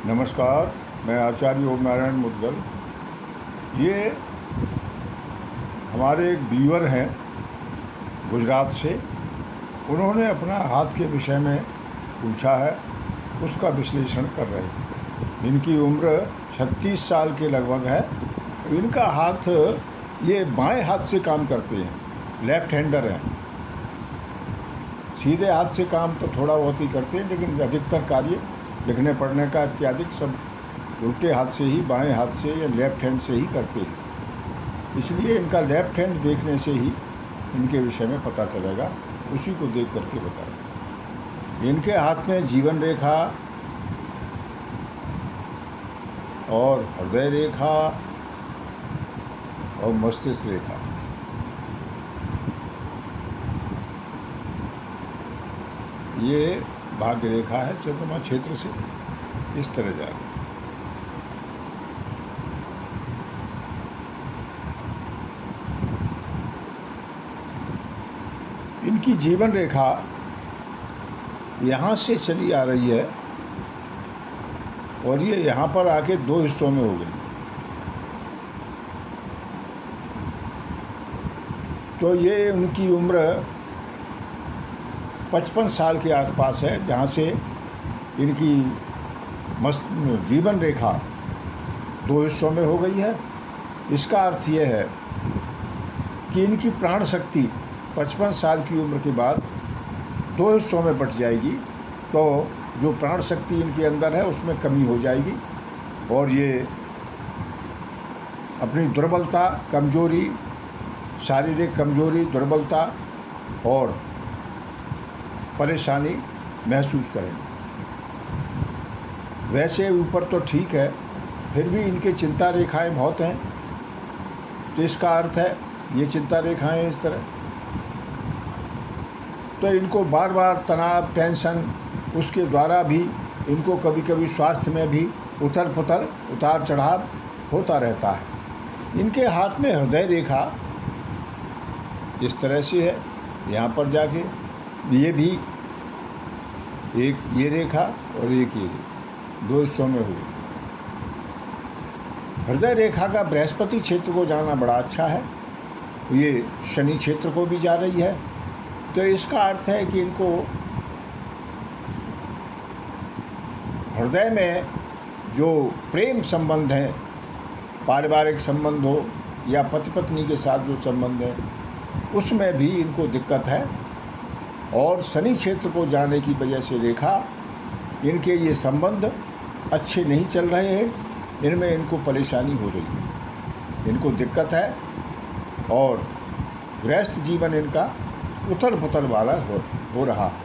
नमस्कार, मैं आचार्य ओम नारायण मुद्गल। ये हमारे एक व्यूअर हैं गुजरात से। उन्होंने अपना हाथ के विषय में पूछा है, उसका विश्लेषण कर रहे हैं। इनकी उम्र 36 साल के लगभग है। इनका हाथ, ये बाएं हाथ से काम करते हैं, लेफ्ट हैंडर हैं। सीधे हाथ से काम तो थोड़ा बहुत ही करते हैं, लेकिन अधिकतर कार्य लिखने पढ़ने का इत्यादि सब उल्टे हाथ से ही, बाएं हाथ से या लेफ्ट हैंड से ही करते हैं। इसलिए इनका लेफ्ट हैंड देखने से ही इनके विषय में पता चलेगा, उसी को देख करके बताएं। इनके हाथ में जीवन रेखा और हृदय रेखा और मस्तिष्क रेखा, ये भाग्य रेखा है चंद्रमा क्षेत्र से इस तरह जा रही। इनकी जीवन रेखा यहाँ से चली आ रही है और ये यहाँ पर आके दो हिस्सों में हो गई। तो ये उनकी उम्र 55 साल के आसपास है, जहाँ से इनकी जीवन रेखा दो हिस्सों में हो गई है। इसका अर्थ यह है कि इनकी प्राण शक्ति 55 साल की उम्र के बाद दो हिस्सों में बट जाएगी। तो जो प्राण शक्ति इनके अंदर है उसमें कमी हो जाएगी और ये अपनी दुर्बलता, कमजोरी, शारीरिक कमजोरी, दुर्बलता और परेशानी महसूस करेंगे। वैसे ऊपर तो ठीक है, फिर भी इनके चिंता रेखाएं बहुत हैं। तो इसका अर्थ है ये चिंता रेखाएं इस तरह, तो इनको बार बार तनाव, टेंशन, उसके द्वारा भी इनको कभी कभी स्वास्थ्य में भी उथल पुथल, उतार चढ़ाव होता रहता है। इनके हाथ में हृदय रेखा इस तरह से है, यहाँ पर जाके ये भी एक ये रेखा और एक ये रेखा दो हिस्सों में हुई। हृदय रेखा का बृहस्पति क्षेत्र को जाना बड़ा अच्छा है। ये शनि क्षेत्र को भी जा रही है। तो इसका अर्थ है कि इनको हृदय में जो प्रेम संबंध है, पारिवारिक संबंध हो या पति पत्नी के साथ जो संबंध है, उसमें भी इनको दिक्कत है। और शनि क्षेत्र को जाने की वजह से रेखा, इनके ये संबंध अच्छे नहीं चल रहे हैं, इनमें इनको परेशानी हो रही है, इनको दिक्कत है और गृहस्थ जीवन इनका उथल पुथल वाला हो रहा है।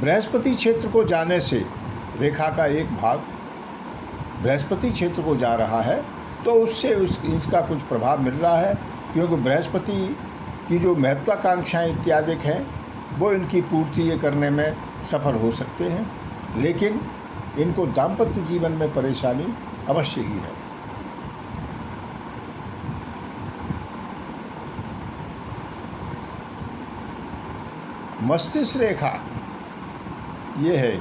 बृहस्पति क्षेत्र को जाने से रेखा का एक भाग बृहस्पति क्षेत्र को जा रहा है, तो उससे इसका कुछ प्रभाव मिल रहा है, क्योंकि बृहस्पति की जो महत्वाकांक्षाएं इत्यादि हैं वो इनकी पूर्ति ये करने में सफल हो सकते हैं, लेकिन इनको दाम्पत्य जीवन में परेशानी अवश्य ही है। मस्तिष्क रेखा ये है,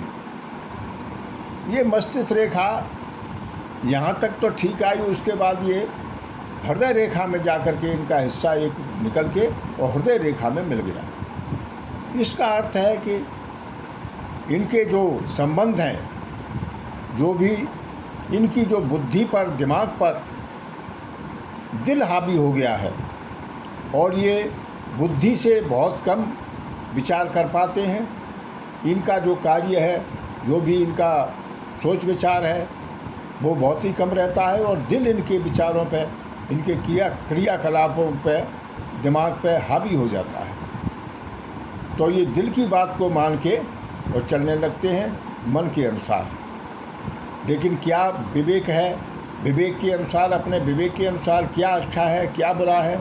ये मस्तिष्क रेखा यहाँ तक तो ठीक आई, उसके बाद ये हृदय रेखा में जाकर के इनका हिस्सा एक निकल के और हृदय रेखा में मिल गया। इसका अर्थ है कि इनके जो संबंध हैं, जो भी इनकी जो बुद्धि पर, दिमाग पर दिल हावी हो गया है और ये बुद्धि से बहुत कम विचार कर पाते हैं। इनका जो कार्य है, जो भी इनका सोच विचार है, वो बहुत ही कम रहता है और दिल इनके विचारों पे, इनके क्रियाकलापों पे, दिमाग पे हावी हो जाता है। तो ये दिल की बात को मान के और चलने लगते हैं मन के अनुसार। लेकिन क्या विवेक है, विवेक के अनुसार, अपने विवेक के अनुसार क्या अच्छा है, क्या बुरा है,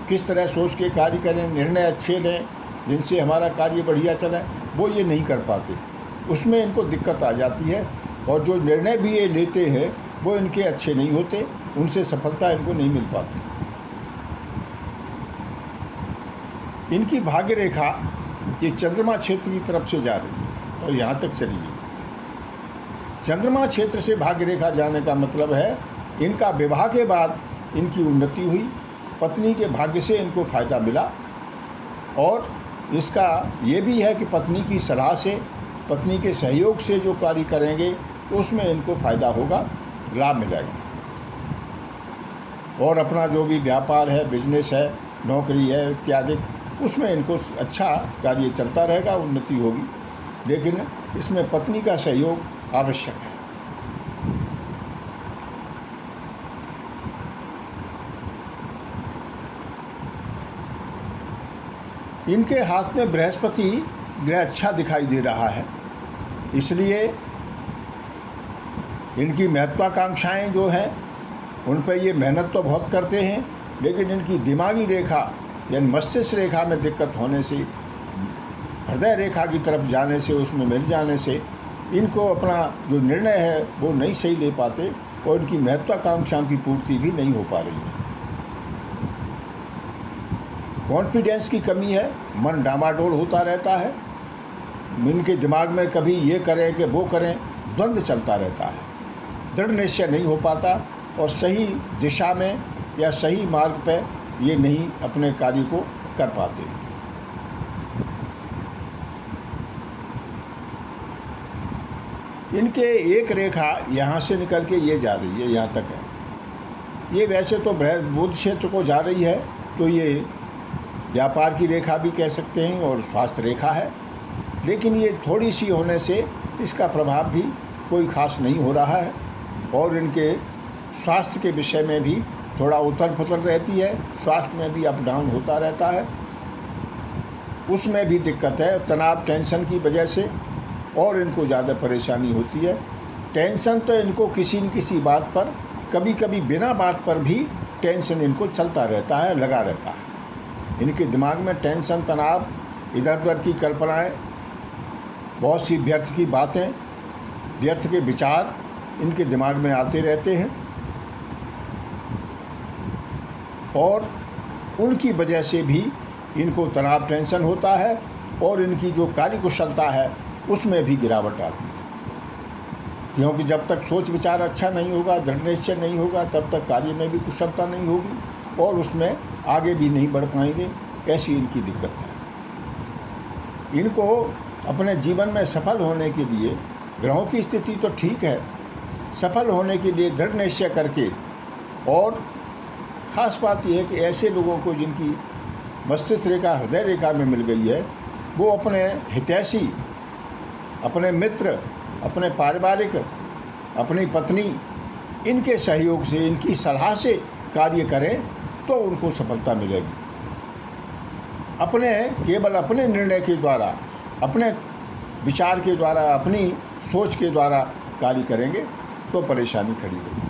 किस तरह सोच के कार्य करें, निर्णय अच्छे लें जिनसे हमारा कार्य बढ़िया चले, वो ये नहीं कर पाते। उसमें इनको दिक्कत आ जाती है और जो निर्णय भी ये लेते हैं वो इनके अच्छे नहीं होते, उनसे सफलता इनको नहीं मिल पाती। इनकी भाग्य रेखा ये चंद्रमा क्षेत्र की तरफ से जा रही है और यहाँ तक चली गई। चंद्रमा क्षेत्र से भाग्य रेखा जाने का मतलब है इनका विवाह के बाद इनकी उन्नति हुई, पत्नी के भाग्य से इनको फ़ायदा मिला, और इसका ये भी है कि पत्नी की सलाह से, पत्नी के सहयोग से जो कार्य करेंगे उसमें इनको फ़ायदा होगा, लाभ मिलेगा। और अपना जो भी व्यापार है, बिजनेस है, नौकरी है इत्यादि, उसमें इनको अच्छा कार्य चलता रहेगा, उन्नति होगी, लेकिन इसमें पत्नी का सहयोग आवश्यक है। इनके हाथ में बृहस्पति ग्रह अच्छा दिखाई दे रहा है, इसलिए इनकी महत्वाकांक्षाएं जो हैं उन पर ये मेहनत तो बहुत करते हैं, लेकिन इनकी दिमागी रेखा यानी मस्तिष्क रेखा में दिक्कत होने से, हृदय रेखा की तरफ जाने से, उसमें मिल जाने से इनको अपना जो निर्णय है वो नहीं सही ले पाते और इनकी महत्वाकांक्षाओं की पूर्ति भी नहीं हो पा रही है। कॉन्फिडेंस की कमी है, मन डामाडोल होता रहता है, इनके दिमाग में कभी ये करें कि वो करें, द्वंद्व चलता रहता है, दृढ़ निश्चय नहीं हो पाता और सही दिशा में या सही मार्ग पर ये नहीं अपने कार्य को कर पाते। इनके एक रेखा यहाँ से निकल के ये जा रही है, यहाँ तक है। ये वैसे तो बुध क्षेत्र को जा रही है, तो ये व्यापार की रेखा भी कह सकते हैं और स्वास्थ्य रेखा है, लेकिन ये थोड़ी सी होने से इसका प्रभाव भी कोई खास नहीं हो रहा है और इनके स्वास्थ्य के विषय में भी थोड़ा उथल पुथल रहती है, स्वास्थ्य में भी अप डाउन होता रहता है, उसमें भी दिक्कत है, तनाव टेंशन की वजह से और इनको ज़्यादा परेशानी होती है। टेंशन तो इनको किसी न किसी बात पर, कभी कभी बिना बात पर भी टेंशन इनको चलता रहता है, लगा रहता है। इनके दिमाग में टेंशन, तनाव, इधर उधर की कल्पनाएं, बहुत सी व्यर्थ की बातें, व्यर्थ के विचार इनके दिमाग में आते रहते हैं और उनकी वजह से भी इनको तनाव टेंशन होता है और इनकी जो कार्य कुशलता है उसमें भी गिरावट आती है, क्योंकि जब तक सोच विचार अच्छा नहीं होगा, दृढ़ निश्चय नहीं होगा, तब तक कार्य में भी कुशलता नहीं होगी और उसमें आगे भी नहीं बढ़ पाएंगे। ऐसी इनकी दिक्कत है। इनको अपने जीवन में सफल होने के लिए, ग्रहों की स्थिति तो ठीक है, सफल होने के लिए दृढ़ निश्चय करके, और ख़ास बात यह है कि ऐसे लोगों को जिनकी मस्तिष्क रेखा हृदय रेखा में मिल गई है, वो अपने हितैषी, अपने मित्र, अपने पारिवारिक, अपनी पत्नी, इनके सहयोग से, इनकी सलाह से कार्य करें तो उनको सफलता मिलेगी। केवल अपने निर्णय के द्वारा, अपने विचार के द्वारा, अपनी सोच के द्वारा कार्य करेंगे तो परेशानी खड़ी होगी,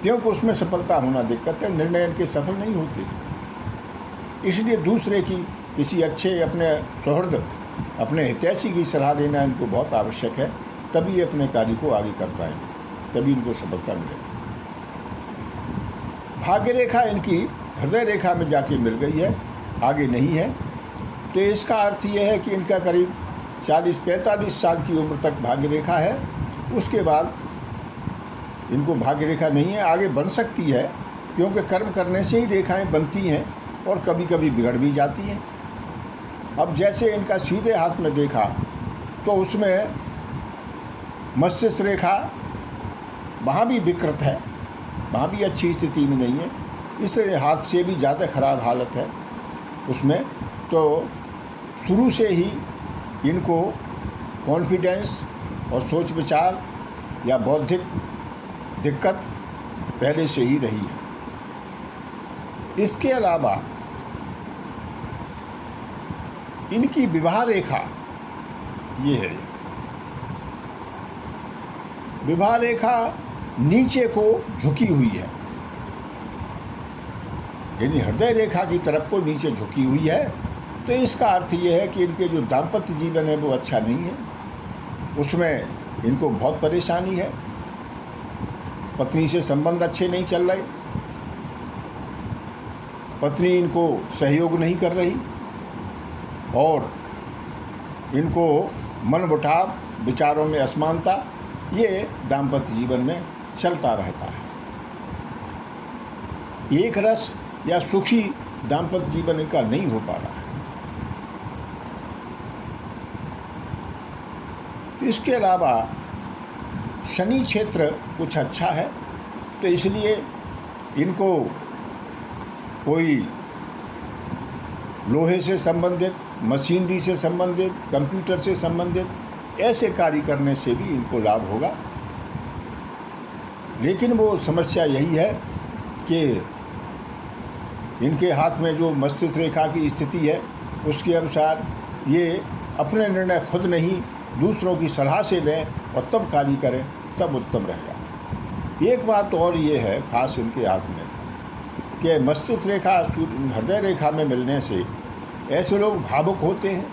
क्योंकि उसमें सफलता होना दिक्कत है, निर्णय इनके सफल नहीं होते। इसलिए दूसरे की, किसी अच्छे अपने सुहृद, अपने हितैषी की सलाह लेना इनको बहुत आवश्यक है, तभी ये अपने कार्य को आगे कर पाएंगे, तभी इनको सफलता मिलेगी। भाग्य रेखा इनकी हृदय रेखा में जाके मिल गई है, आगे नहीं है, तो इसका अर्थ ये है कि इनका करीब 40-45 साल की उम्र तक भाग्य रेखा है। उसके बाद इनको भाग्य रेखा नहीं है, आगे बन सकती है, क्योंकि कर्म करने से ही रेखाएं बनती हैं और कभी कभी बिगड़ भी जाती हैं। अब जैसे इनका सीधे हाथ में देखा तो उसमें मस्तिष्क रेखा वहाँ भी विकृत है, वहाँ भी अच्छी स्थिति में नहीं है, इसलिए हाथ से भी ज़्यादा ख़राब हालत है उसमें। तो शुरू से ही इनको कॉन्फिडेंस और सोच विचार या बौद्धिक दिक्कत पहले से ही रही है। इसके अलावा इनकी विवाह रेखा ये है, विवाह रेखा नीचे को झुकी हुई है, यानी हृदय रेखा की तरफ को नीचे झुकी हुई है। तो इसका अर्थ ये है कि इनके जो दाम्पत्य जीवन है वो अच्छा नहीं है, उसमें इनको बहुत परेशानी है, पत्नी से संबंध अच्छे नहीं चल रहे, पत्नी इनको सहयोग नहीं कर रही, और इनको मनमुटाव, विचारों में असमानता, ये दाम्पत्य जीवन में चलता रहता है। एक रस या सुखी दाम्पत्य जीवन इनका नहीं हो पा रहा है। इसके अलावा शनि क्षेत्र कुछ अच्छा है, तो इसलिए इनको कोई लोहे से संबंधित, मशीनरी से संबंधित, कंप्यूटर से संबंधित ऐसे कार्य करने से भी इनको लाभ होगा। लेकिन वो समस्या यही है कि इनके हाथ में जो मस्तिष्क रेखा की स्थिति है उसके अनुसार ये अपने निर्णय खुद नहीं, दूसरों की सलाह से लें और तब कार्य करें, तब उत्तम रहेगा। एक बात और ये है खास इनके हाथ में कि मस्तिष्क रेखा हृदय रेखा में मिलने से ऐसे लोग भावुक होते हैं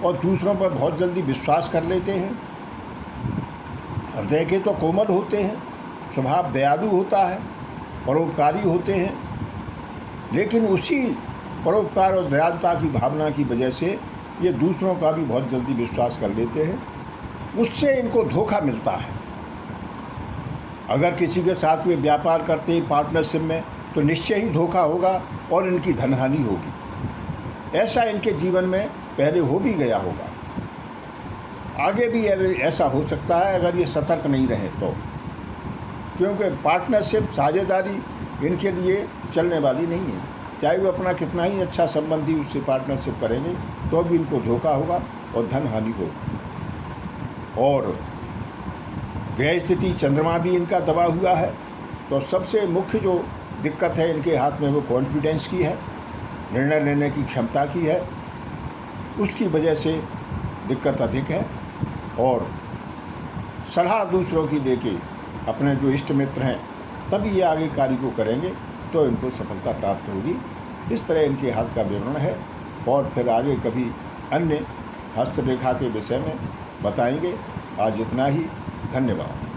और दूसरों पर बहुत जल्दी विश्वास कर लेते हैं। हृदय के तो कोमल होते हैं, स्वभाव दयालु होता है, परोपकारी होते हैं, लेकिन उसी परोपकार और दयालुता की भावना की वजह से ये दूसरों का भी बहुत जल्दी विश्वास कर लेते हैं। उससे इनको धोखा मिलता है। अगर किसी के साथ वे व्यापार करते हैं पार्टनरशिप में, तो निश्चय ही धोखा होगा और इनकी धनहानि होगी। ऐसा इनके जीवन में पहले हो भी गया होगा, आगे भी ऐसा हो सकता है अगर ये सतर्क नहीं रहे तो, क्योंकि पार्टनरशिप, साझेदारी इनके लिए चलने वाली नहीं है। चाहे वो अपना कितना ही अच्छा संबंधी उससे पार्टनरशिप करेंगे तो भी इनको धोखा होगा और धन हानि होगी। और ग्रह स्थिति चंद्रमा भी इनका दबा हुआ है, तो सबसे मुख्य जो दिक्कत है इनके हाथ में वो कॉन्फिडेंस की है, निर्णय लेने की क्षमता की है। उसकी वजह से दिक्कत अधिक है। और सलाह दूसरों की देके अपने जो इष्ट मित्र हैं तभी ये आगे कार्य को करेंगे तो इनको सफलता प्राप्त होगी। इस तरह इनके हाथ का विवरण है, और फिर आगे कभी अन्य हस्तरेखा के विषय में बताएंगे। आज इतना ही। धन्यवाद।